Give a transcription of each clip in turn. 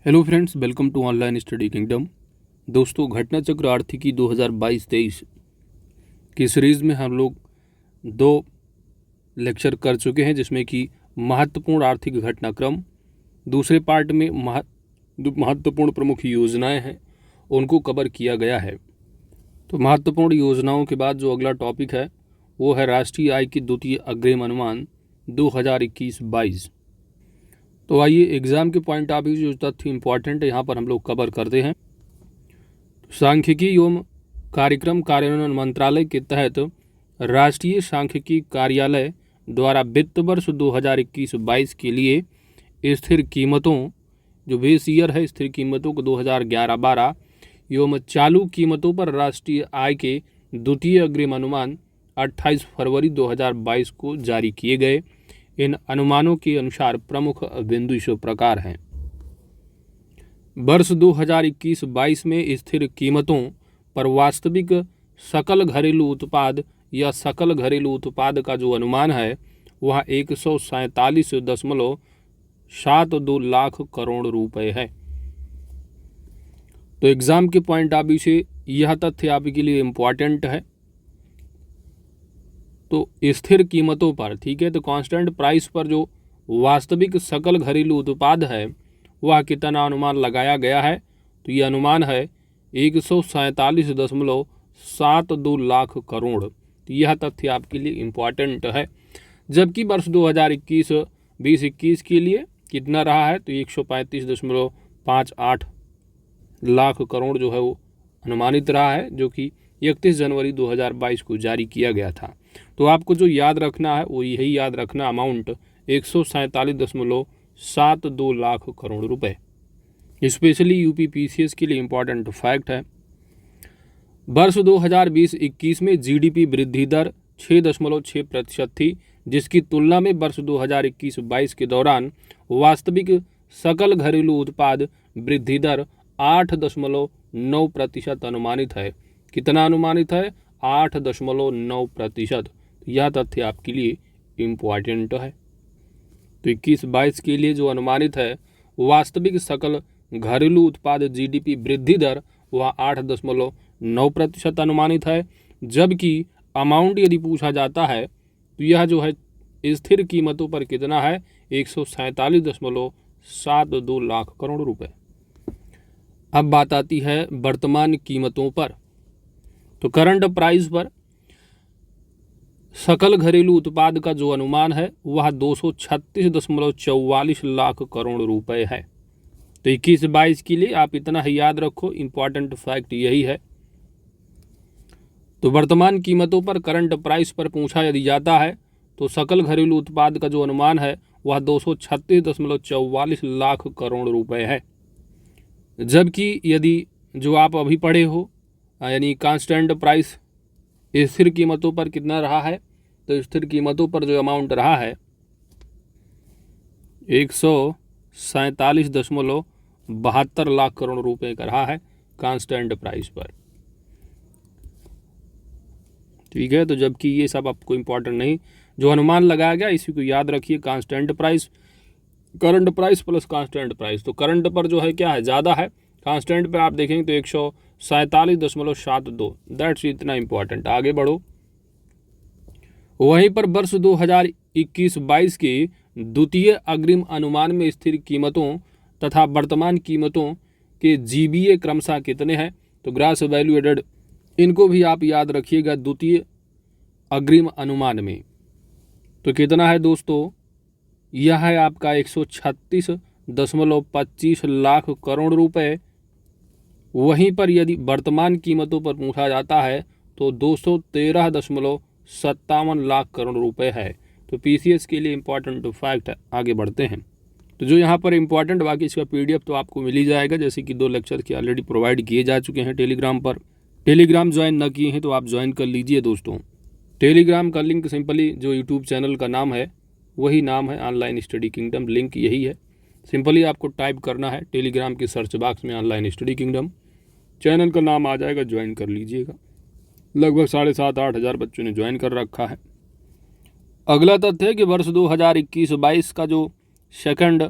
Hello friends, welcome to online study kingdom. दोस्तों, घटना चक्र आर्थिकी 2022-23 की सीरीज़ में हम लोग 2 लेक्चर कर चुके हैं, जिसमें कि महत्वपूर्ण आर्थिक घटनाक्रम, दूसरे पार्ट में महत्वपूर्ण प्रमुख योजनाएं हैं उनको कवर किया गया है। तो महत्वपूर्ण योजनाओं के बाद जो अगला टॉपिक है वो है राष्ट्रीय आय की द्वितीय अग्रिम अनुमान 2021-22। तो आइए एग्जाम के पॉइंट ऑफ व्यू जो तथ्य इंपॉर्टेंट है यहाँ पर हम लोग कवर करते हैं। सांख्यिकी एवं कार्यक्रम कार्यान्वयन मंत्रालय के तहत राष्ट्रीय सांख्यिकी कार्यालय द्वारा वित्त वर्ष 2021-22 के लिए स्थिर कीमतों, जो बेस ईयर है स्थिर कीमतों को 2011-12 एवं चालू कीमतों पर राष्ट्रीय आय के द्वितीय अग्रिम अनुमान 28 फरवरी 2022 को जारी किए गए। इन अनुमानों के अनुसार प्रमुख बिंदु इस प्रकार हैं। वर्ष 2021-22 में स्थिर कीमतों पर वास्तविक सकल घरेलू उत्पाद या सकल घरेलू उत्पाद का जो अनुमान है वह 147.72 लाख करोड़ रुपए है। तो एग्जाम के पॉइंट ऑफ व्यू से यह तथ्य आपके लिए इम्पॉर्टेंट है। तो स्थिर कीमतों पर, ठीक है, तो कांस्टेंट प्राइस पर जो वास्तविक सकल घरेलू उत्पाद है वह कितना अनुमान लगाया गया है, तो ये अनुमान है 147.72 लाख करोड़। तो यह तथ्य आपके लिए इम्पॉर्टेंट है। जबकि वर्ष 2021 के लिए कितना रहा है, तो 135.58 लाख करोड़ जो है वो अनुमानित रहा है, जो कि 31 जनवरी 2022 को जारी किया गया था। तो आपको जो याद रखना है वो यही याद रखना, अमाउंट 147.72 लाख करोड़ रुपए। स्पेशली यूपी पीसीएस के लिए इम्पॉर्टेंट फैक्ट है। वर्ष 2020-21 में जीडीपी वृद्धि दर 6.6% थी, जिसकी तुलना में वर्ष 2021-22 के दौरान वास्तविक सकल घरेलू उत्पाद वृद्धि दर 8.9% अनुमानित है। कितना अनुमानित है? 8.9%। यह तथ्य आपके लिए इम्पॉर्टेंट है। तो 21-22 के लिए जो अनुमानित है वास्तविक सकल घरेलू उत्पाद जीडीपी वृद्धि दर वह 8.9% अनुमानित है। जबकि अमाउंट यदि पूछा जाता है तो यह जो है स्थिर कीमतों पर कितना है, 147.72 लाख करोड़ रुपए। अब बात आती है वर्तमान कीमतों पर। तो करंट प्राइस पर सकल घरेलू उत्पाद का जो अनुमान है वह 236.44 लाख करोड़ रुपए है। तो 21-22 के लिए आप इतना ही याद रखो, इंपॉर्टेंट फैक्ट यही है। तो वर्तमान कीमतों पर करंट प्राइस पर पूछा यदि जाता है तो सकल घरेलू उत्पाद का जो अनुमान है वह 236.44 लाख करोड़ रुपए है। जबकि यदि जो आप अभी पढ़े हो यानी कांस्टेंट प्राइस स्थिर कीमतों पर कितना रहा है, तो स्थिर कीमतों पर जो अमाउंट रहा है 147.72 लाख करोड़ रुपए का रहा है कांस्टेंट प्राइस पर। ठीक है, तो जबकि ये सब आपको इम्पोर्टेंट नहीं, जो अनुमान लगाया गया इसी को याद रखिए। Constant price, current price plus constant price. तो करंट पर जो है क्या है, ज़्यादा है। कांस्टेंट पर आप देखेंगे तो 147.72, दैट्स इतना इम्पोर्टेंट। आगे बढ़ो। वहीं पर वर्ष 2021-22 के द्वितीय अग्रिम अनुमान में स्थिर कीमतों तथा वर्तमान कीमतों के जीबीए क्रमशः कितने हैं, तो ग्रॉस वैल्यू एडेड, इनको भी आप याद रखिएगा। द्वितीय अग्रिम अनुमान में तो कितना है दोस्तों, यह है आपका 136.25 लाख करोड़ रुपए। वहीं पर यदि वर्तमान कीमतों पर पूछा जाता है तो 213.57 लाख करोड़ रुपए है। तो पीसीएस के लिए इम्पॉर्टेंट फैक्ट है। आगे बढ़ते हैं। तो जो यहाँ पर इम्पॉर्टेंट, बाकी इसका पीडीएफ तो आपको मिल ही जाएगा, जैसे कि 2 लेक्चर के ऑलरेडी प्रोवाइड किए जा चुके हैं टेलीग्राम पर। टेलीग्राम ज्वाइन न किए हैं तो आप ज्वाइन कर लीजिए दोस्तों। टेलीग्राम का लिंक सिंपली जो यूट्यूब चैनल का नाम है वही नाम है, ऑनलाइन स्टडी किंगडम, लिंक यही है। सिंपली आपको टाइप करना है टेलीग्राम के सर्च बॉक्स में ऑनलाइन स्टडी किंगडम, चैनल का नाम आ जाएगा, ज्वाइन कर लीजिएगा। लगभग 7,500-8 हज़ार बच्चों ने ज्वाइन कर रखा है। अगला तथ्य है कि वर्ष 2021-22 का जो सेकंड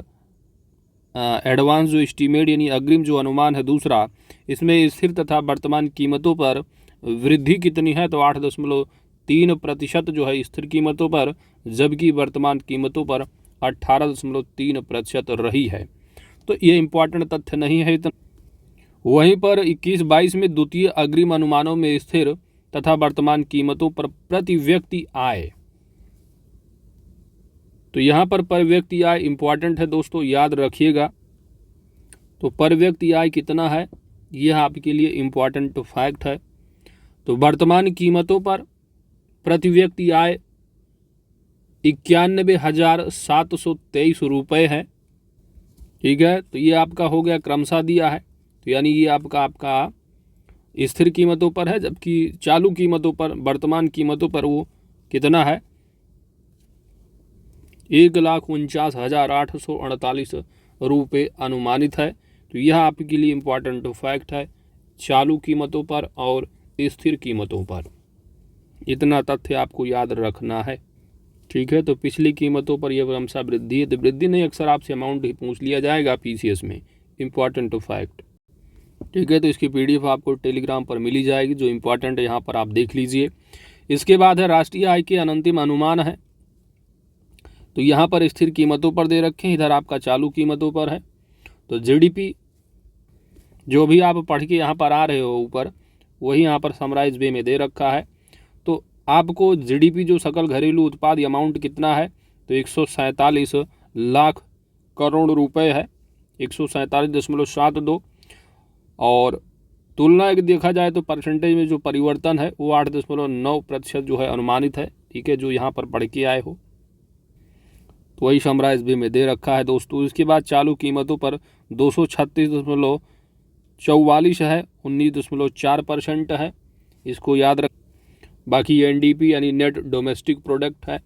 एडवांस जो एस्टीमेट यानी अग्रिम जो अनुमान है दूसरा, इसमें स्थिर तथा वर्तमान कीमतों पर वृद्धि कितनी है, तो 8.3% जो है स्थिर कीमतों पर, जबकि वर्तमान कीमतों पर 18.3% रही है। तो ये इम्पॉर्टेंट तथ्य नहीं है इतना। वहीं पर 21-22 में द्वितीय अग्रिम अनुमानों में स्थिर तथा वर्तमान कीमतों पर प्रति व्यक्ति आय, तो यहाँ पर व्यक्ति आय इम्पॉर्टेंट है दोस्तों, याद रखिएगा। तो पर व्यक्ति आय कितना है, यह आपके लिए इम्पॉर्टेंट फैक्ट है। तो वर्तमान कीमतों पर प्रति व्यक्ति आय 91,723 रुपये है। ठीक है, तो ये आपका हो गया क्रमशः दिया है, तो यानी ये आपका स्थिर कीमतों पर है, जबकि चालू कीमतों पर, वर्तमान कीमतों पर वो कितना है, 1,49,848 रुपये अनुमानित है। तो यह आपके लिए इम्पॉर्टेंट फैक्ट है, चालू कीमतों पर और स्थिर कीमतों पर, इतना तथ्य आपको याद रखना है। ठीक है, तो पिछली कीमतों पर यह क्रमशः वृद्धि है, तो वृद्धि नहीं, अक्सर आपसे अमाउंट ही पूछ लिया जाएगा पीसीएस में, इम्पॉर्टेंट फैक्ट। ठीक है, तो इसकी पीडीएफ आपको टेलीग्राम पर मिली जाएगी, जो इम्पॉर्टेंट है यहाँ पर आप देख लीजिए। इसके बाद है राष्ट्रीय आय के अंतिम अनुमान है, तो यहाँ पर स्थिर कीमतों पर दे रखे हैं, इधर आपका चालू कीमतों पर है। तो जीडीपी जो भी आप पढ़ के यहाँ पर आ रहे हो ऊपर, वही यहाँ पर समराइज वे में दे रखा है। तो आपको जीडीपी जो सकल घरेलू उत्पाद अमाउंट कितना है, तो 147 लाख करोड़ रुपए है, 147.72। और तुलना एक देखा जाए तो परसेंटेज में जो परिवर्तन है वो 8.9% जो है अनुमानित है। ठीक है, जो यहाँ पर पढ़ के आए हो, तो वही समराइज वे में दे रखा है दोस्तों। इसके बाद चालू कीमतों पर 236.44 है, 19.4% है, इसको याद रख। बाकी एनडीपी यानी नेट डोमेस्टिक प्रोडक्ट है,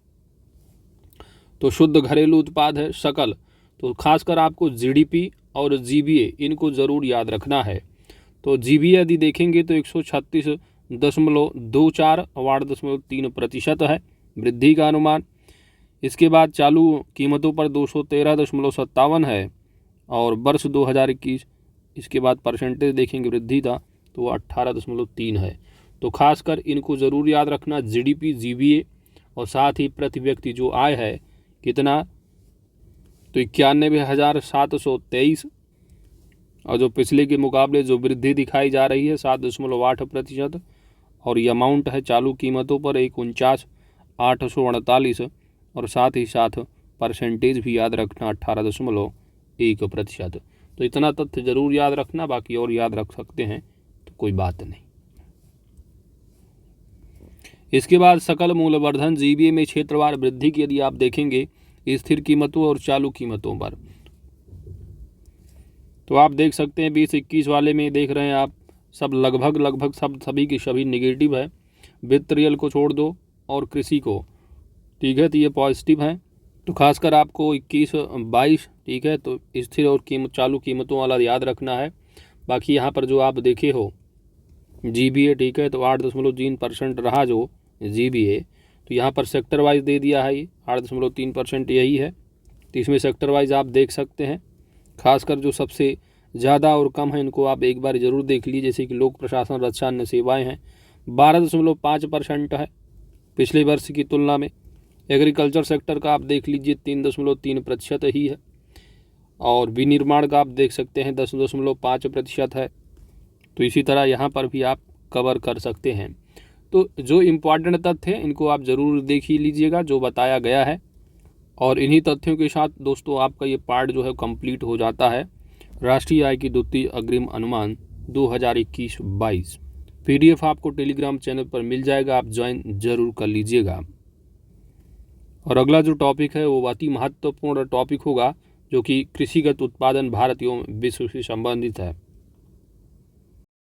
तो शुद्ध घरेलू उत्पाद है सकल, तो खासकर आपको जीडीपी और जीबीए इनको ज़रूर याद रखना है। तो जीबीए यदि देखेंगे तो 136.24 और 8.3% है वृद्धि का अनुमान। इसके बाद चालू कीमतों पर 213.57 है, और वर्ष 2021 इसके बाद परसेंटेज देखेंगे वृद्धि था तो वो 18.3 है। तो खासकर इनको ज़रूर याद रखना, जीडीपी, जीबीए, और साथ ही प्रति व्यक्ति जो आय है कितना, तो 91,723, और जो पिछले के मुकाबले जो वृद्धि दिखाई जा रही है 7.8%, और ये अमाउंट है चालू कीमतों पर 49,848, और साथ ही साथ परसेंटेज भी याद रखना 18.1%। तो इतना तथ्य जरूर याद रखना, बाकी और याद रख सकते हैं तो कोई बात नहीं। इसके बाद सकल मूल्यवर्धन जीबीए में क्षेत्रवार वृद्धि की यदि आप देखेंगे स्थिर कीमतों और चालू कीमतों पर, तो आप देख सकते हैं 20-21 वाले में देख रहे हैं आप, सब लगभग सब सभी की सभी निगेटिव है। वित्त रियल को छोड़ दो और कृषि को, ठीक है, तो ये पॉजिटिव है। तो खासकर आपको 21-22, ठीक है, तो स्थिर और चालू कीमतों वाला याद रखना है। बाकी यहाँ पर जो आप देखे हो जीबीए, ठीक है, तो 8.3% रहा जो जीबीए, तो यहाँ पर सेक्टर वाइज दे दिया है, ये 8.3% यही है। तो इसमें सेक्टर वाइज आप देख सकते हैं, खासकर जो सबसे ज़्यादा और कम है इनको आप एक बार ज़रूर देख लीजिए, जैसे कि लोक प्रशासन, रक्षा, अन्य सेवाएँ हैं, 12.5% है पिछले वर्ष की तुलना में। एग्रीकल्चर सेक्टर का आप देख लीजिए 3.3% ही है, और विनिर्माण का आप देख सकते हैं 10.5% है। तो इसी तरह यहाँ पर भी आप कवर कर सकते हैं। तो जो इम्पॉर्टेंट तथ्य हैं इनको आप ज़रूर देख ही लीजिएगा जो बताया गया है, और इन्हीं तथ्यों के साथ दोस्तों आपका ये पार्ट जो है कंप्लीट हो जाता है राष्ट्रीय आय की द्वितीय अग्रिम अनुमान 2021-22। पीडीएफ आपको टेलीग्राम चैनल पर मिल जाएगा, आप ज्वाइन जरूर कर लीजिएगा। और अगला जो टॉपिक है वो अति महत्वपूर्ण टॉपिक होगा, जो कि कृषिगत उत्पादन भारत एवं विश्व से संबंधित है।